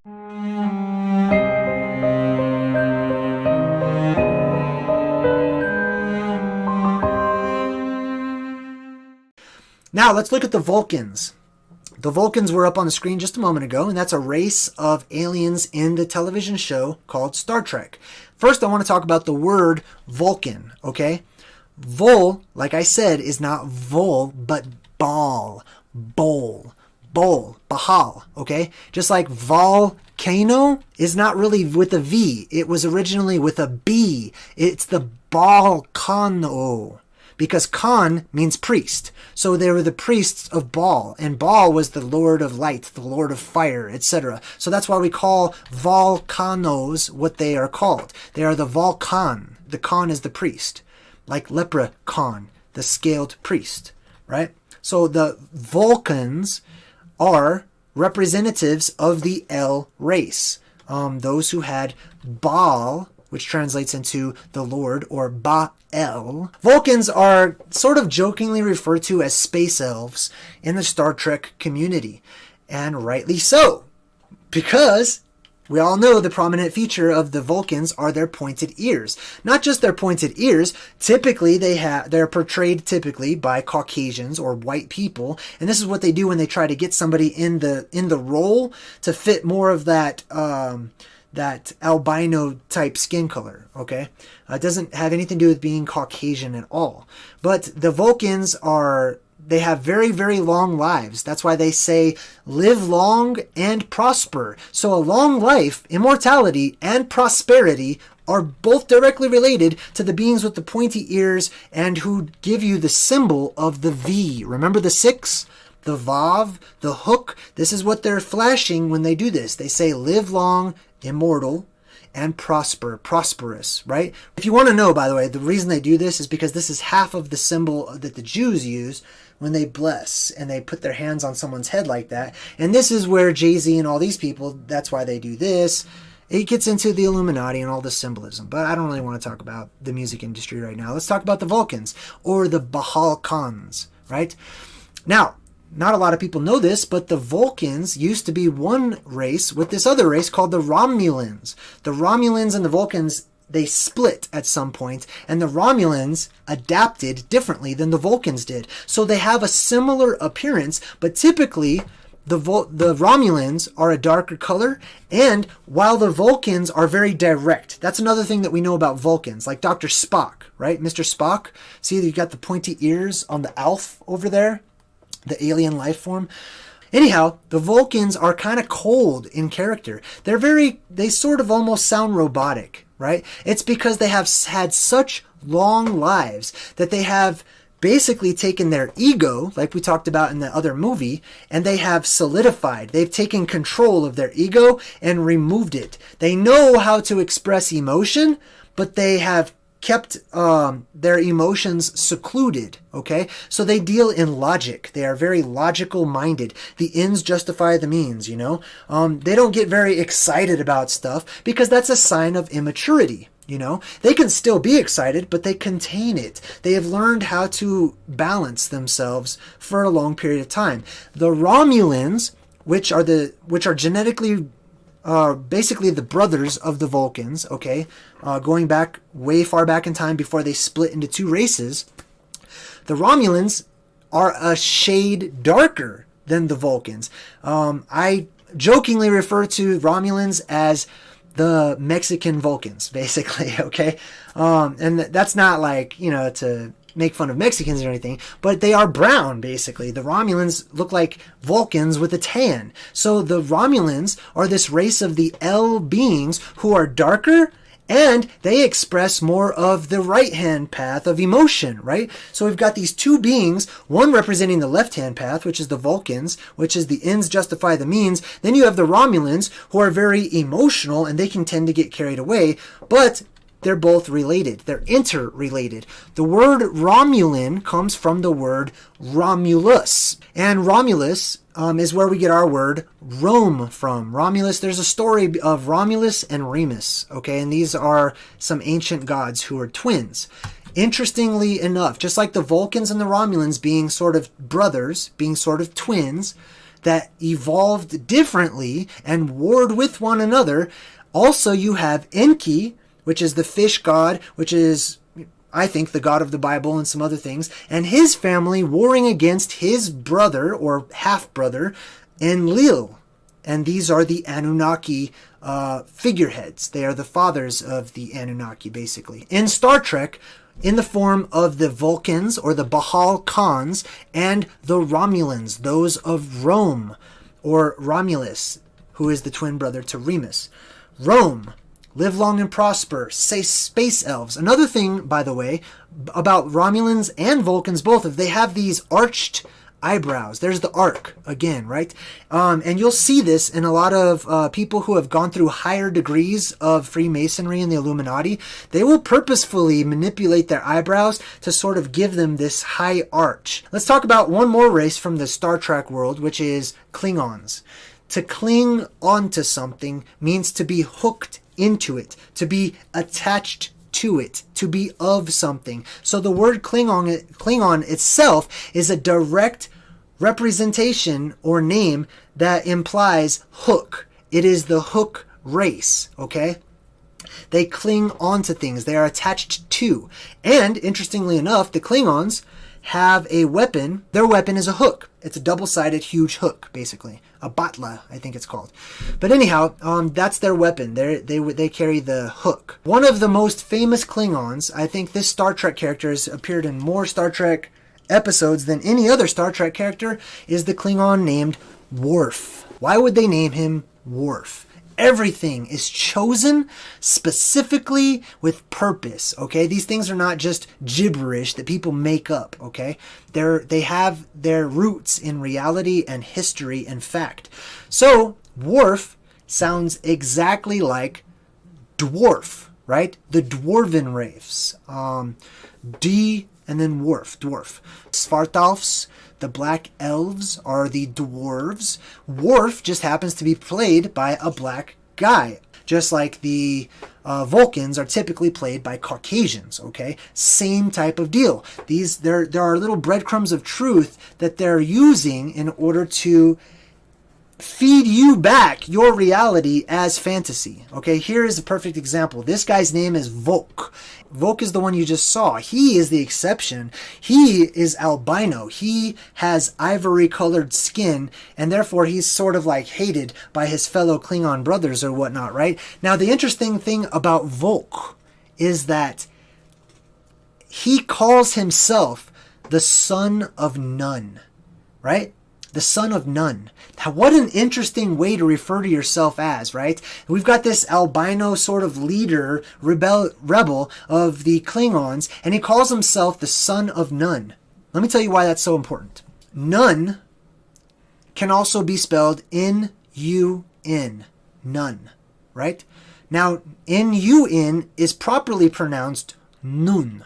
Now let's look at the Vulcans. The Vulcans were up on the screen just a moment ago, and that's a race of aliens in the television show called Star Trek. First, I want to talk about the word Vulcan, okay? Vol, like I said, is not vol, but ball, bowl, bahal, okay? Just like volcano is not really with a V. It was originally with a B. It's the volcano. Because Khan means priest. So they were the priests of Baal. And Baal was the lord of light, the lord of fire, etc. So that's why we call volcanoes what they are called. They are the Vulcan. The Khan is the priest. Like leprechaun, the scaled priest. Right? So the Vulcans are representatives of the El race. Those who had Baal, which translates into the Lord, or Baal. Vulcans are sort of jokingly referred to as space elves in the Star Trek community. And rightly so, because we all know the prominent feature of the Vulcans are their pointed ears. Not just their pointed ears, typically they're portrayed typically by Caucasians or white people, and this is what they do when they try to get somebody in the role to fit more of that albino type skin color, okay? It doesn't have anything to do with being Caucasian at all. But the Vulcans they have very, very long lives. That's why they say, live long and prosper. So a long life, immortality, and prosperity are both directly related to the beings with the pointy ears and who give you the symbol of the V. Remember the 6? The Vav, the hook. This is what they're flashing when they do this. They say, live long, immortal, and prosperous, right? If you want to know, by the way, the reason they do this is because this is half of the symbol that the Jews use when they bless and they put their hands on someone's head like that. And this is where Jay-Z and all these people, that's why they do this. It gets into the Illuminati and all the symbolism, but I don't really want to talk about the music industry right now. Let's talk about the Vulcans, or the Vulcans, right? Now, not a lot of people know this, but the Vulcans used to be one race with this other race called the Romulans. The Romulans and the Vulcans, they split at some point, and the Romulans adapted differently than the Vulcans did. So they have a similar appearance, but typically the Romulans are a darker color, and while the Vulcans are very direct. That's another thing that we know about Vulcans, like Dr. Spock, right? Mr. Spock, see you got the pointy ears on the Alf over there? The alien life form. Anyhow, the Vulcans are kind of cold in character. They sort of almost sound robotic, right? It's because they have had such long lives that they have basically taken their ego, like we talked about in the other movie, and they have solidified. They've taken control of their ego and removed it. They know how to express emotion, but they have kept their emotions secluded, okay? So they deal in logic. They are very logical minded. The ends justify the means, you know? They don't get very excited about stuff because that's a sign of immaturity, you know? They can still be excited, but they contain it. They have learned how to balance themselves for a long period of time. The Romulans, which are genetically basically the brothers of the Vulcans, okay? Going back way far back in time before they split into two races, the Romulans are a shade darker than the Vulcans. I jokingly refer to Romulans as the Mexican Vulcans, basically, okay? And that's not like, you know, to make fun of Mexicans or anything, but they are brown, basically. The Romulans look like Vulcans with a tan. So the Romulans are this race of the El beings who are darker, and they express more of the right-hand path of emotion, right? So we've got these two beings, one representing the left-hand path, which is the Vulcans, which is the ends justify the means. Then you have the Romulans, who are very emotional, and they can tend to get carried away, but they're both related. They're interrelated. The word Romulan comes from the word Romulus. And Romulus is where we get our word Rome from. Romulus, there's a story of Romulus and Remus, okay? And these are some ancient gods who are twins. Interestingly enough, just like the Vulcans and the Romulans being sort of brothers, being sort of twins, that evolved differently and warred with one another. Also, you have Enki, which is the fish god, which is, I think, the god of the Bible and some other things, and his family warring against his brother or half-brother, Enlil. And these are the Anunnaki figureheads. They are the fathers of the Anunnaki, basically. In Star Trek, in the form of the Vulcans or the Bahal Khans and the Romulans, those of Rome, or Romulus, who is the twin brother to Remus. Rome, live long and prosper, say space elves. Another thing, by the way, about Romulans and Vulcans both, if they have these arched eyebrows. There's the arc again, right? And you'll see this in a lot of people who have gone through higher degrees of Freemasonry and the Illuminati. They will purposefully manipulate their eyebrows to sort of give them this high arch. Let's talk about one more race from the Star Trek world, which is Klingons. To cling onto something means to be hooked into it, to be attached to it, to be of something. So the word Klingon itself is a direct representation or name that implies hook. It is the hook race, okay? They cling onto things. They are attached to. And interestingly enough, the Klingons have a weapon. Their weapon is a hook. It's a double-sided huge hook, basically. A batla, I think it's called. But anyhow, that's their weapon. They carry the hook. One of the most famous Klingons, I think this Star Trek character has appeared in more Star Trek episodes than any other Star Trek character, is the Klingon named Worf. Why would they name him Worf? Everything is chosen specifically with purpose, okay? These things are not just gibberish that people make up, okay? They have their roots in reality and history and fact. So, Worf sounds exactly like dwarf, right? The dwarven race. D and then dwarf. Svartalfs, the black elves, are the dwarves. Worf just happens to be played by a black guy. Just like the Vulcans are typically played by Caucasians, okay? Same type of deal. There are little breadcrumbs of truth that they're using in order to feed you back your reality as fantasy. Okay, here is a perfect example. This guy's name is Volk. Volk is the one you just saw. He is the exception. He is albino. He has ivory colored skin, and therefore he's sort of like hated by his fellow Klingon brothers or whatnot, right? Now, the interesting thing about Volk is that he calls himself the son of none, right? The son of none. Now, what an interesting way to refer to yourself as, right? We've got this albino sort of leader, rebel of the Klingons, and he calls himself the son of none. Let me tell you why that's so important. None can also be spelled N-U-N. None, right? Now, N-U-N is properly pronounced Nun,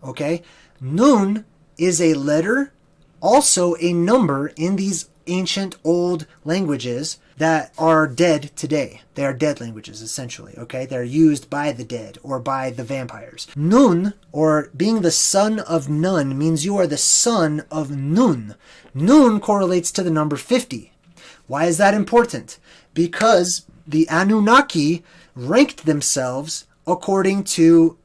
okay? Nun is a letter, also a number in these ancient old languages that are dead today. They are dead languages, essentially, okay? They're used by the dead or by the vampires. Nun, or being the son of none, means you are the son of Nun. Nun correlates to the number 50. Why is that important? Because the Anunnaki ranked themselves according to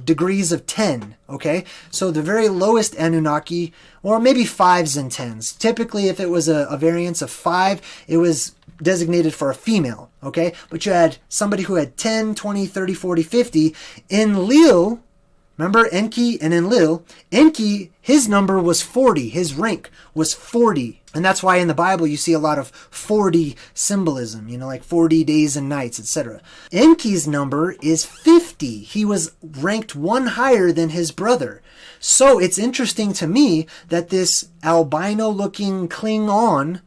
degrees of 10, okay? So the very lowest Anunnaki, or maybe 5s and 10s. Typically, if it was a variance of 5, it was designated for a female, okay? But you had somebody who had 10, 20, 30, 40, 50. Enlil, remember Enki and Enlil? Enki, his number was 40. His rank was 40. And that's why in the Bible you see a lot of 40 symbolism, like 40 days and nights, etc. Enki's number is 50. He was ranked one higher than his brother. So it's interesting to me that this albino-looking Klingon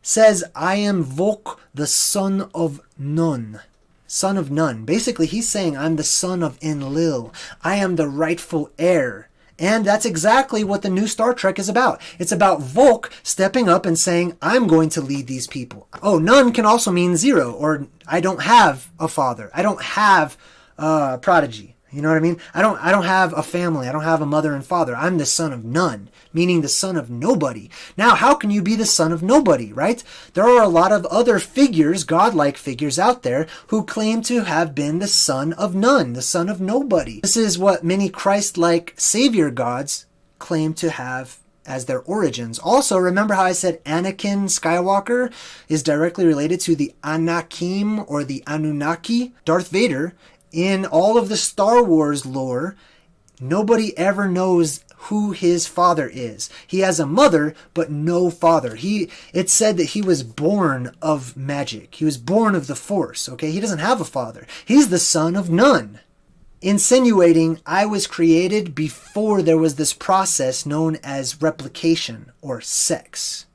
says, I am Volk, the son of none. Son of none. Basically, he's saying, I'm the son of Enlil. I am the rightful heir. And that's exactly what the new Star Trek is about. It's about Volk stepping up and saying, I'm going to lead these people. Oh, none can also mean 0, or I don't have a father. I don't have a prodigy. You know what I mean? I don't have a family. I don't have a mother and father. I'm the son of none, meaning the son of nobody. Now, how can you be the son of nobody, right? There are a lot of other figures, godlike figures out there, who claim to have been the son of none, the son of nobody. This is what many Christ-like savior gods claim to have as their origins. Also, remember how I said Anakin Skywalker is directly related to the Anakim or the Anunnaki? Darth Vader, in all of the Star Wars lore, nobody ever knows who his father is. He has a mother, but no father. It's said that he was born of magic. He was born of the Force, okay? He doesn't have a father. He's the son of none, insinuating I was created before there was this process known as replication or sex,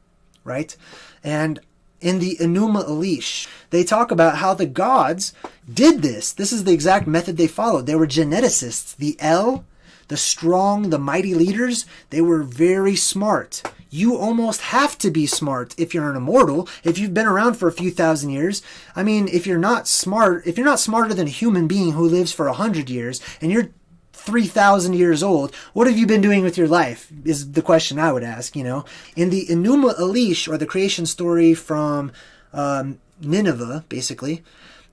right? And in the Enuma Elish, they talk about how the gods did this. This is the exact method they followed. They were geneticists. The El, the strong, the mighty leaders, they were very smart. You almost have to be smart if you're an immortal, if you've been around for a few thousand years. I mean, if you're not smart, if you're not smarter than a human being who lives for 100 years, and you're 3,000 years old, what have you been doing with your life is the question I would ask, you know. In the Enuma Elish, or the creation story from Nineveh, basically,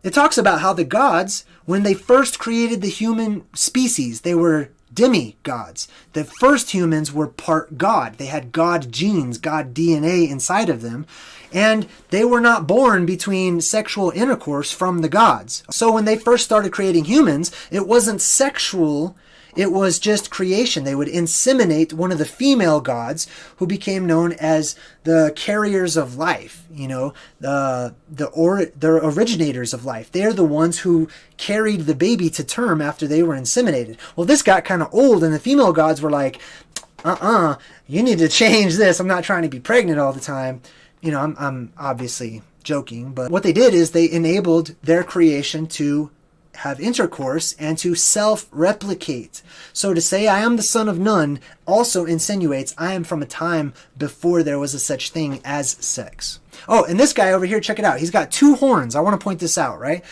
it talks about how the gods, when they first created the human species, they were demigods. The first humans were part God. They had God genes, God DNA inside of them, and they were not born between sexual intercourse from the gods. So when they first started creating humans, it wasn't sexual, it was just creation. They would inseminate one of the female gods, who became known as the carriers of life, you know, the originators of life. They're the ones who carried the baby to term after they were inseminated. Well, this got kind of old, and the female gods were like, you need to change this. I'm not trying to be pregnant all the time. You know, I'm obviously joking, but what they did is they enabled their creation to have intercourse and to self-replicate. So to say I am the son of none also insinuates I am from a time before there was a such thing as sex. Oh, and this guy over here, check it out. He's got 2 horns. I want to point this out, right?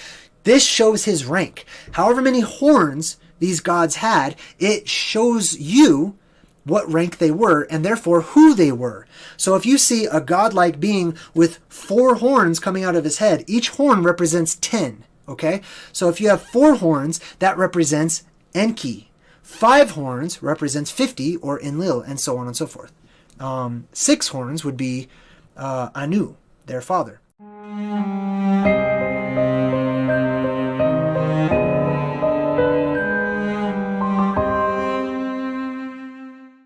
This shows his rank. However many horns these gods had, it shows you what rank they were, and therefore who they were. So if you see a godlike being with 4 horns coming out of his head, each horn represents 10. Okay, so if you have 4 horns, that represents Enki. 5 horns represents 50 or Enlil, and so on and so forth. 6 horns would be Anu, their father.